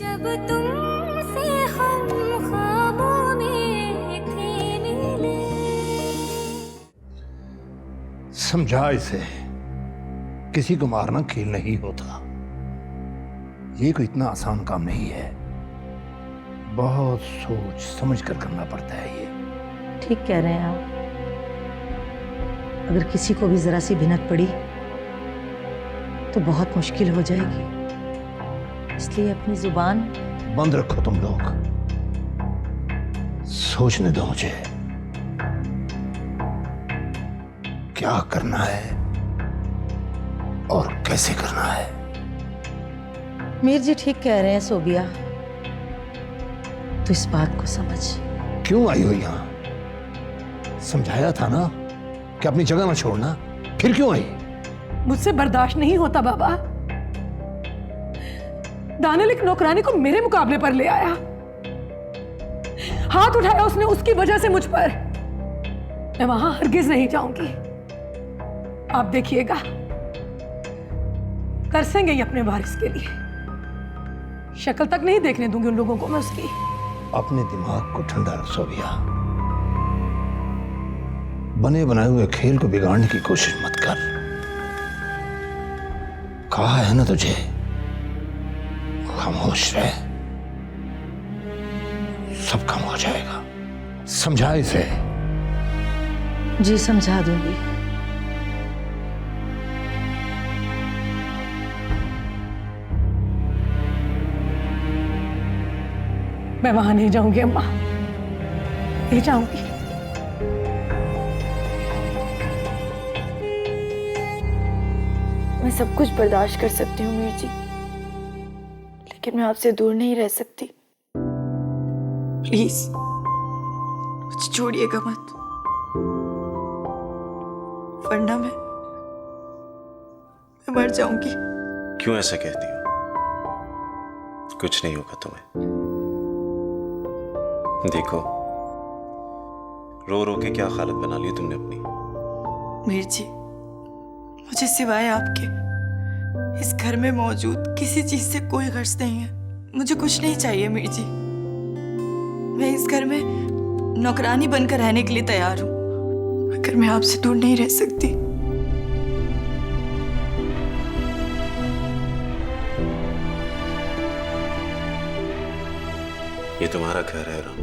जब तुमसे हम ख्वाबों में थे मिले। समझा इसे, किसी को मारना खेल नहीं होता। ये कोई इतना आसान काम नहीं है, बहुत सोच समझ कर करना पड़ता है ये। ठीक कह रहे हैं आप। अगर किसी को भी जरा सी भिनक पड़ी तो बहुत मुश्किल हो जाएगी, इसलिए अपनी जुबान बंद रखो तुम लोग, सोचने दो मुझे क्या करना है और कैसे करना है। मीर जी ठीक कह रहे हैं सोबिया, तो इस बात को समझ। क्यों आई हो यहां? समझाया था ना कि अपनी जगह ना छोड़ना, फिर क्यों आई? मुझसे बर्दाश्त नहीं होता बाबा। दानिल एक नौकरानी को मेरे मुकाबले पर ले आया, हाथ उठाया उसने उसकी वजह से मुझ पर। मैं वहां हरगिज नहीं जाऊंगी। आप देखिएगा, तरसेंगे ये अपने वारिस के लिए। शक्ल तक नहीं देखने दूंगी उन लोगों को मैं उसकी। अपने दिमाग को ठंडा रख सोबिया, बने बनाए हुए खेल को बिगाड़ने की कोशिश मत कर। कहा है ना तुझे, खामोश रह, सब कम हो जाएगा। समझा इसे। जी समझा दूंगी। मैं वहां नहीं जाऊंगी अम्मा, नहीं जाऊंगी। मैं सब कुछ बर्दाश्त कर सकती हूँ मीर जी, लेकिन मैं आपसे दूर नहीं रह सकती। प्लीज मुझे छोड़िएगा मत, वरना मैं मर जाऊंगी। क्यों ऐसा कहती हो? कुछ नहीं होगा तुम्हें। देखो, रो रो के क्या हालत बना ली तुमने अपनी। मीर जी, मुझे सिवाय आपके इस घर में मौजूद किसी चीज से कोई गर्ज नहीं है। मुझे कुछ नहीं चाहिए मीर जी। मैं इस घर में नौकरानी बनकर रहने के लिए तैयार हूं, अगर मैं आपसे दूर नहीं रह सकती। ये तुम्हारा घर है राम,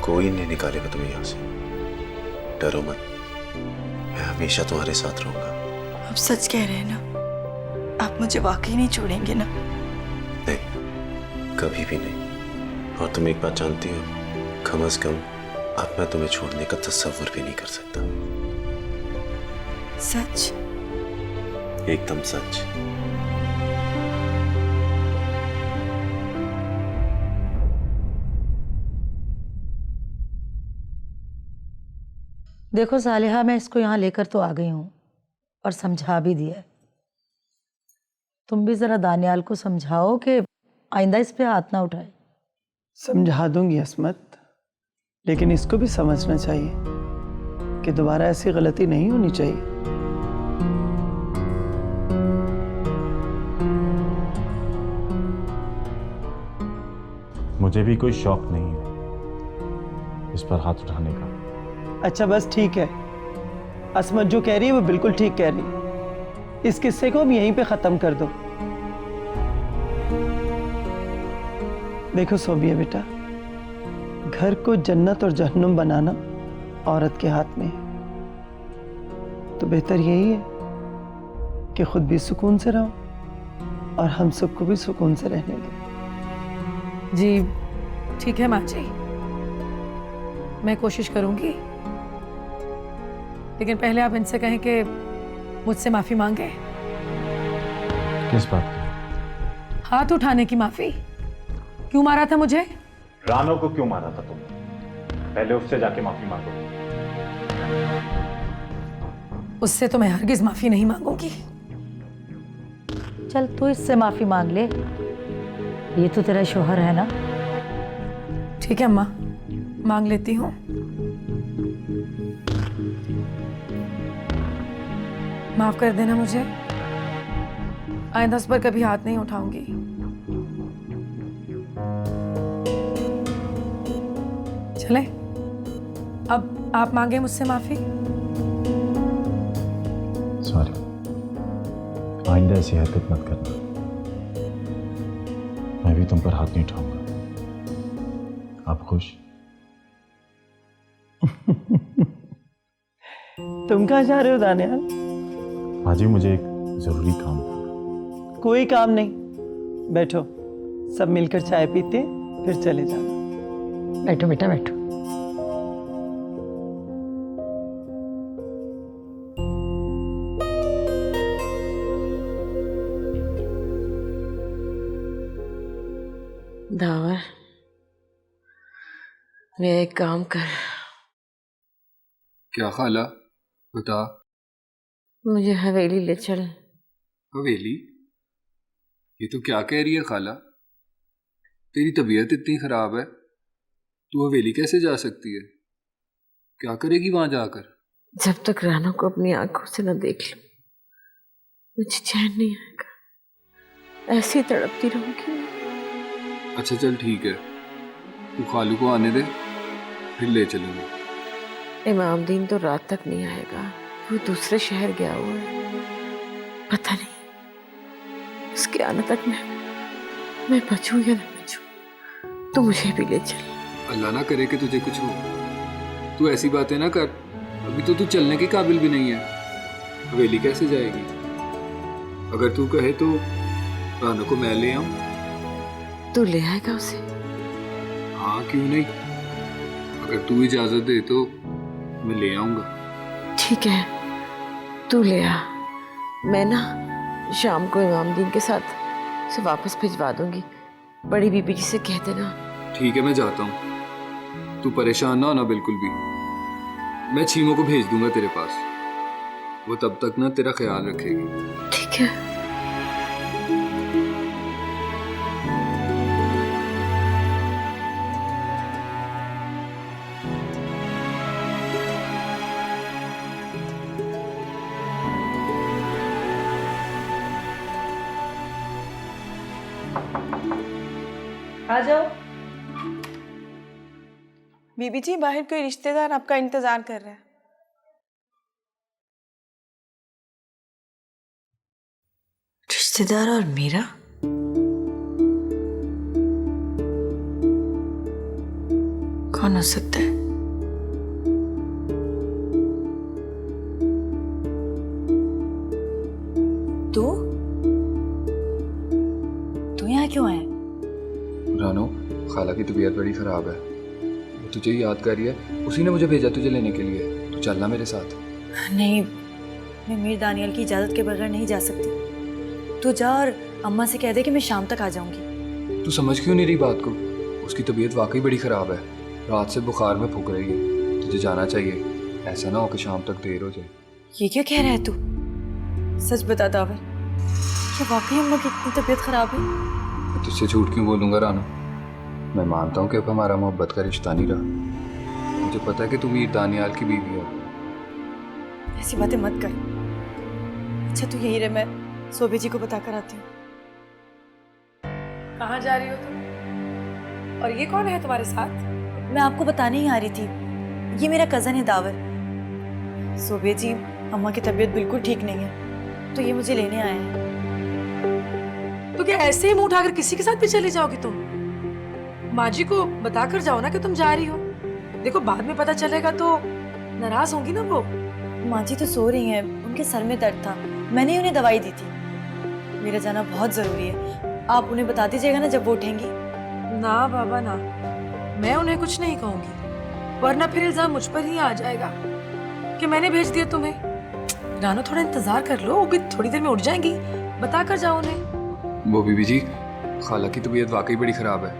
कोई नहीं निकालेगा तुम्हें यहां से। डरो मत, मैं हमेशा तुम्हारे साथ रहूंगा। आप सच कह रहे हैं ना? आप मुझे वाकई नहीं छोड़ेंगे ना? नहीं, कभी भी नहीं। और तुम एक बात जानती हो, कम से कम अब मैं तुम्हें छोड़ने का तस्वीर भी नहीं कर सकता। सच? एकदम सच। देखो सालिहा, मैं इसको यहाँ लेकर तो आ गई हूँ और समझा भी दिया है। तुम भी जरा दानियाल को समझाओ कि आइंदा इस पे हाथ ना उठाए। समझा दूंगी अस्मत, लेकिन इसको भी समझना चाहिए कि दोबारा ऐसी गलती नहीं होनी चाहिए। मुझे भी कोई शौक नहीं है इस पर हाथ उठाने का। अच्छा बस ठीक है, अस्मत जो कह रही है वो बिल्कुल ठीक कह रही है। इस किस्से को हम यहीं पे खत्म कर दो। देखो सोबिया बेटा, घर को जन्नत और जहन्नुम बनाना औरत के हाथ में है, तो बेहतर यही है कि खुद भी सुकून से रहो और हम सबको भी सुकून से रहने दो। जी ठीक है माँ जी, मैं कोशिश करूंगी, लेकिन पहले आप इनसे कहें कि मुझसे माफी मांगे। किस बात की? हाथ उठाने की माफी। क्यों मारा था मुझे? रानो को क्यों मारा था तुमने? पहले उससे जाके माफी मांगो। उससे तो मैं हरगिज माफी नहीं मांगूंगी। चल तू इससे माफी मांग ले, ये तो तेरा शोहर है ना। ठीक है अम्मा, मांग लेती हूँ। माफ कर देना मुझे, आइंदा उस पर कभी हाथ नहीं उठाऊंगी। चले, अब आप मांगे मुझसे माफी। सॉरी, आइंदा ऐसी हरकत मत करना। मैं भी तुम पर हाथ नहीं उठाऊंगा। आप खुश? तुम कहाँ जा रहे हो दानियाल? बाजी, मुझे एक जरूरी काम था। कोई काम नहीं, बैठो, सब मिलकर चाय पीते फिर चले जाना। बैठो बेटा बैठो। दावर, मेरा एक काम कर। क्या खाला? बता। मुझे हवेली ले चल। हवेली? ये तो क्या कह रही है खाला? तेरी तबीयत इतनी खराब है, तू हवेली कैसे जा सकती है? क्या करेगी वहां जाकर? जब तक रानू को अपनी आंखों से न देख लूं, मुझे चैन नहीं आएगा। ऐसी तड़पती रहूंगी। अच्छा चल ठीक है, तू खालू को आने दे, फिर ले चलूंगा। इमामदीन तो रात तक नहीं आएगा, वो दूसरे शहर गया हुआ है। पता नहीं उसके आने तक मैं बचूं या न बचूं। तो मुझे भी ले चल। अल्लाह ना करे कि तुझे कुछ हो। तू ऐसी बातें ना कर, अभी तो तू चलने के काबिल भी नहीं है। हवेली कैसे जाएगी? अगर तू कहे तो रानू को मैं ले आऊं। तू ले आएगा उसे? हाँ क्यों नहीं, अगर तू इजाजत दे तो मैं ले आऊंगा। ठीक है, तू ले आ। मैं ना शाम को इमामदीन के साथ उसे वापस भिजवा दूंगी। बड़ी बीबी जी से कह देना। ठीक है, मैं जाता हूँ, तू परेशान ना होना बिल्कुल भी। मैं छीमो को भेज दूंगा तेरे पास, वो तब तक ना तेरा ख्याल रखेगी। ठीक है। आ जाओ। बीबी जी, बाहर कोई रिश्तेदार आपका इंतजार कर रहा है। रिश्तेदार और मेरा? कौन हो सकता है? तू यहाँ क्यों आया? रानो, खाला की तबीयत बड़ी खराब है, वो तुझे ही याद कर रही है। उसी ने मुझे भेजा तुझे लेने के लिए। तू चलना मेरे साथ। नहीं, मैं मीर दानियल की इजाज़त के बगैर नहीं जा सकती। तू जा और अम्मा से कह दे कि मैं शाम तक आ जाऊंगी। तू समझ क्यों नहीं रही बात को? उसकी तबीयत वाकई बड़ी खराब है, रात से बुखार में फूक रही है। तुझे जाना चाहिए, ऐसा ना हो कि शाम तक देर हो जाए। ये क्या कह रहा है तू? सच बता दावर, क्या वाकई अम्मा की इतनी तबीयत खराब है? मैं तुझसे झूठ क्यों बोलूँगा रानो? मैं मानता हूँ कि अब हमारा मोहब्बत का रिश्ता नहीं रहा। मुझे पता है कि तू मीर दानियाल की बीवी है। ऐसी बातें मत कर। अच्छा तू यही रहे, मैं सोबे जी को बता कर आती हूँ। कहाँ जा रही हो तुम? और ये कौन है तुम्हारे साथ? मैं आपको बताने ही आ रही थी, ये मेरा कज़न है दावर। सोबे जी, अम्मा की तबीयत बिल्कुल ठीक नहीं है, तो ये मुझे लेने आए हैं। तो क्या ऐसे ही मुंह उठाकर किसी के साथ भी चली जाओगी तुम? माँ जी को बताकर जाओ ना कि तुम जा रही हो। देखो बाद में पता चलेगा तो नाराज होंगी ना वो। माँ जी तो सो रही हैं, उनके सर में दर्द था, मैंने उन्हें दवाई दी थी। मेरा जाना बहुत जरूरी है, आप उन्हें बता दीजिएगा ना जब वो उठेंगी। ना बाबा ना, मैं उन्हें कुछ नहीं कहूंगी, वरना फिर इल्जाम मुझ पर ही आ जाएगा कि मैंने भेज दिया तुम्हें। रानो, थोड़ा इंतजार कर लो, वो भी थोड़ी देर में उठ जाएंगी, बता कर जाओ उन्हें। वो बीबी जी, खाला की तबीयत वाकई बड़ी खराब है,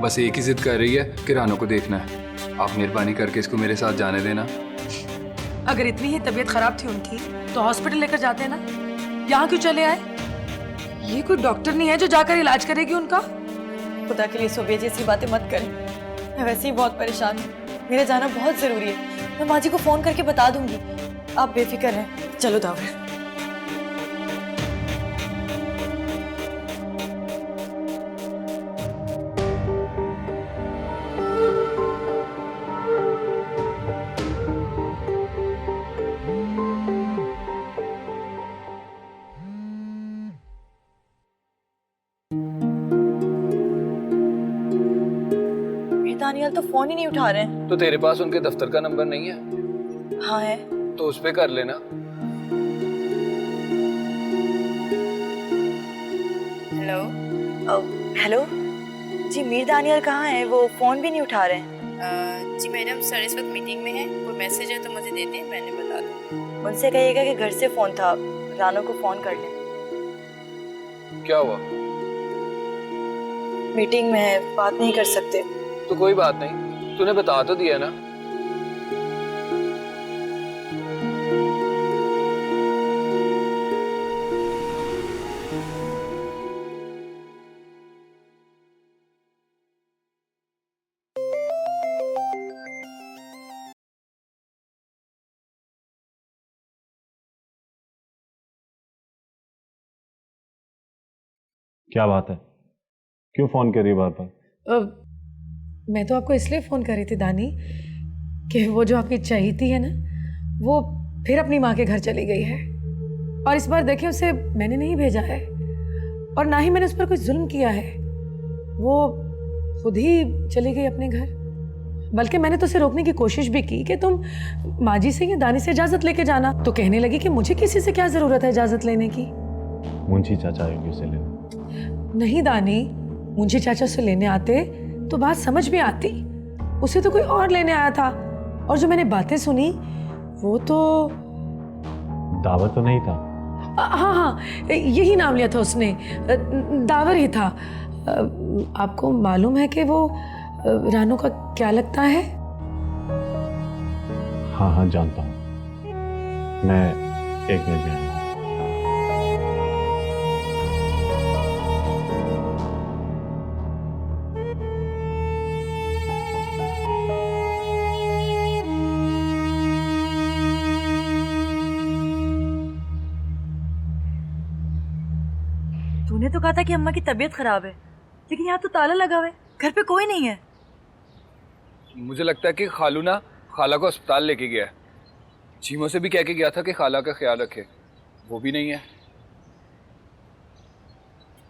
बस एक ही जिद कर रही है कि रानो को देखना है। आप मेहरबानी करके इसको मेरे साथ जाने देना। अगर इतनी ही तबीयत खराब थी उनकी तो हॉस्पिटल लेकर जाते ना, यहाँ क्यों चले आए? ये कोई डॉक्टर नहीं है जो जाकर इलाज करेगी उनका। खुदा के लिए सोबे जी ऐसी बातें मत करें, मैं वैसे ही बहुत परेशान हूँ। मेरा जाना बहुत जरूरी है, मैं माँ जी को फोन करके बता दूंगी। आप बेफिक्र रहें, चलो दावर। दानियाल तो फोन ही नहीं उठा रहे हैं। तो तेरे पास उनके दफ्तर का नंबर नहीं है? हाँ है। तो उस पे कर लेना। हेलो। हेलो जी, मीर दानियाल कहाँ है? वो फोन भी नहीं उठा रहे हैं। जी मैडम, सर इस वक्त मीटिंग में है, कोई मैसेज है तो मुझे दे दें, मैंने बता दूँ। उनसे कहिएगा कि घर से फोन था, रानो को फोन कर ले। क्या हुआ? मीटिंग में है, बात नहीं कर सकते। तो कोई बात नहीं, तूने बता तो दिया ना। क्या बात है? क्यों फोन कर रही है बार बार? मैं तो आपको इसलिए फ़ोन कर रही थी दानी कि वो जो आपकी चहेती है ना, वो फिर अपनी माँ के घर चली गई है। और इस बार देखिए, उसे मैंने नहीं भेजा है और ना ही मैंने उस पर कोई जुल्म किया है। वो खुद ही चली गई अपने घर। बल्कि मैंने तो उसे रोकने की कोशिश भी की कि तुम माँ जी से या दानी से इजाज़त लेके जाना। तो कहने लगी कि मुझे किसी से क्या ज़रूरत है इजाज़त लेने की। मुंशी चाचा आएंगे उसे लेने। नहीं दानी, मुंशी चाचा से लेने आते तो बात समझ में आती। उसे तो कोई और लेने आया था, और जो मैंने बातें सुनी वो तो दावर तो नहीं था? हाँ हाँ, यही नाम लिया था उसने, दावर ही था। आपको मालूम है कि वो रानू का क्या लगता है? हाँ हाँ जानता हूँ, मैं 1 मिनट में आऊँगा। तूने तो कहा था कि अम्मा की तबीयत खराब है, लेकिन यहाँ तो ताला लगा हुआ है, घर पे कोई नहीं है। मुझे लगता है कि खालू ना खाला को अस्पताल लेके गया है। चीमो से भी कह के गया था कि खाला का ख्याल रखे, वो भी नहीं है।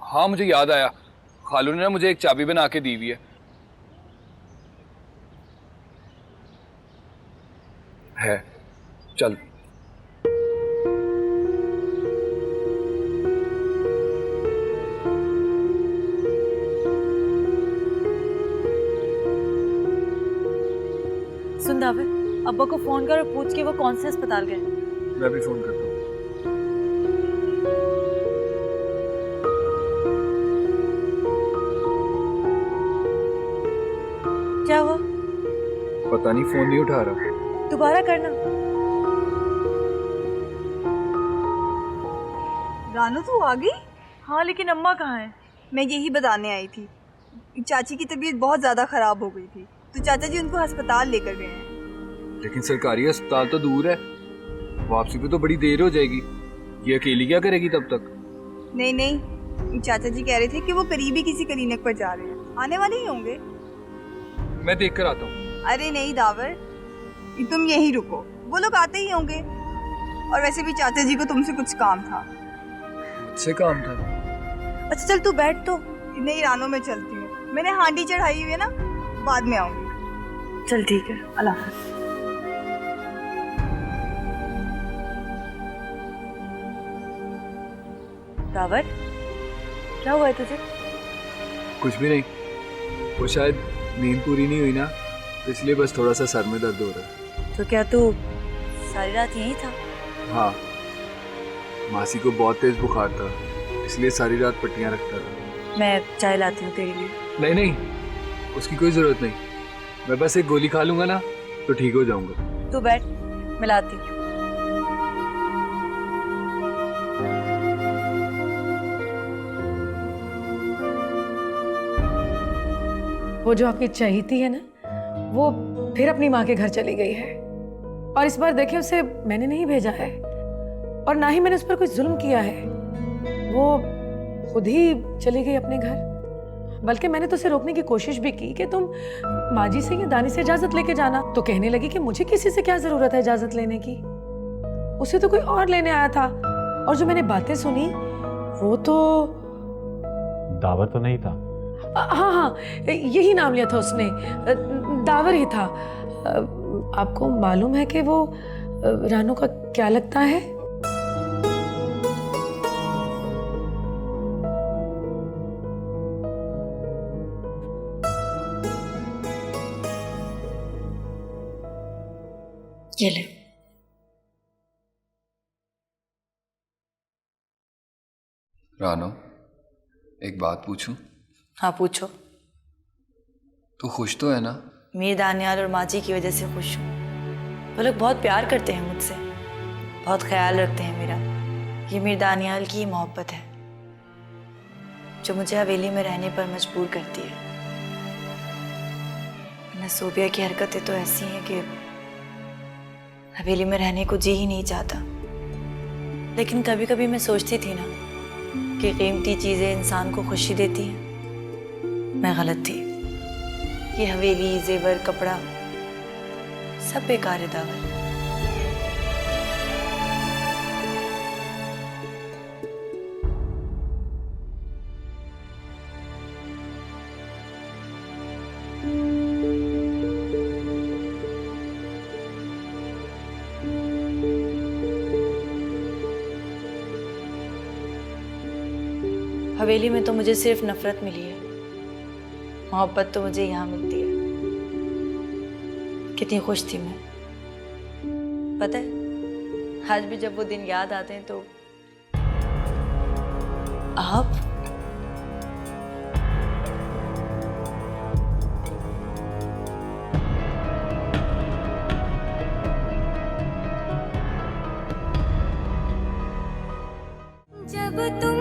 हाँ मुझे याद आया, खालू ने ना मुझे एक चाबी बना के दी हुई है। चल। सुन दावर, अब्बा को फोन कर और पूछ के वो कौन से अस्पताल गए। मैं भी फोन करता हूँ। क्या हुआ? पता नहीं, फोन नहीं उठा रहा। दोबारा करना। रानू तू आ गई? हाँ, लेकिन अम्मा कहाँ है? मैं यही बताने आई थी, चाची की तबीयत बहुत ज़्यादा ख़राब हो गई थी, तो चाचा जी उनको अस्पताल लेकर गए हैं। लेकिन सरकारी अस्पताल तो दूर है, वापसी पे तो बड़ी देर हो जाएगी। ये अकेली क्या करेगी तब तक? नहीं नहीं, चाचा जी कह रहे थे कि वो करीबी किसी क्लिनिक पर जा रहे हैं, आने वाले ही होंगे। मैं देख कर आता हूँ। अरे नहीं दावर, तुम यहीं रुको, वो लोग आते ही होंगे। और वैसे भी चाचा जी को तुमसे कुछ काम था। मुझसे काम था? अच्छा चल तू बैठ तो। नहीं रानो, मैं चलती हूँ, मैंने हांडी चढ़ाई हुई है ना, बाद में आऊंगी। चल ठीक है, अल्लाह हाफ़िज़। दावर, क्या हुआ है तुझे? कुछ भी नहीं, वो शायद नींद पूरी नहीं हुई ना, तो इसलिए बस थोड़ा सा सर में दर्द हो रहा है। तो क्या तू सारी रात यहीं था? हाँ, मासी को बहुत तेज बुखार था, इसलिए सारी रात पट्टियाँ रखता था। मैं चाय लाती हूँ तेरे लिए। नहीं नहीं, उसकी कोई ज़रूरत नहीं, मैं बस एक गोली खा लूँगा ना तो ठीक हो जाऊँगा। तू बैठ, मैं लाती हूँ। वो जो आपकी चहेती है ना, वो फिर अपनी माँ के घर चली गई है। और इस बार देखिए, उसे मैंने नहीं भेजा है और ना ही मैंने उस पर कोई जुल्म किया है। वो खुद ही चली गई अपने घर। बल्कि मैंने तो उसे रोकने की कोशिश भी की कि तुम माँ जी से या दानी से इजाज़त लेके जाना। तो कहने लगी कि मुझे किसी से क्या ज़रूरत है इजाज़त लेने की। उसे तो कोई और लेने आया था, और जो मैंने बातें सुनी वो तो दावर तो नहीं था? हाँ हाँ, यही नाम लिया था उसने, दावर ही था। आपको मालूम है कि वो रानू का क्या लगता है? ये ले। रानो, एक बात पूछूं? हाँ पूछो। तू खुश तो है ना? मीर दानियाल और माँ जी की वजह से खुश हूँ। वो लोग बहुत प्यार करते हैं मुझसे, बहुत ख्याल रखते हैं मेरा। ये मीर दानियाल की मोहब्बत है जो मुझे हवेली में रहने पर मजबूर करती है। वरना सोबिया की हरकतें तो ऐसी हैं कि हवेली में रहने को जी ही नहीं चाहता। लेकिन कभी कभी मैं सोचती थी ना कि कीमती चीज़ें इंसान को खुशी देती हैं। मैं गलत थी। ये हवेली, जेवर, कपड़ा सब बेकार है दावर। हवेली में तो मुझे सिर्फ नफरत मिली है, मोहब्बत तो मुझे यहाँ मिलती है। कितनी खुश थी मैं। पता है, आज भी जब वो दिन याद आते हैं तो आप जब तुम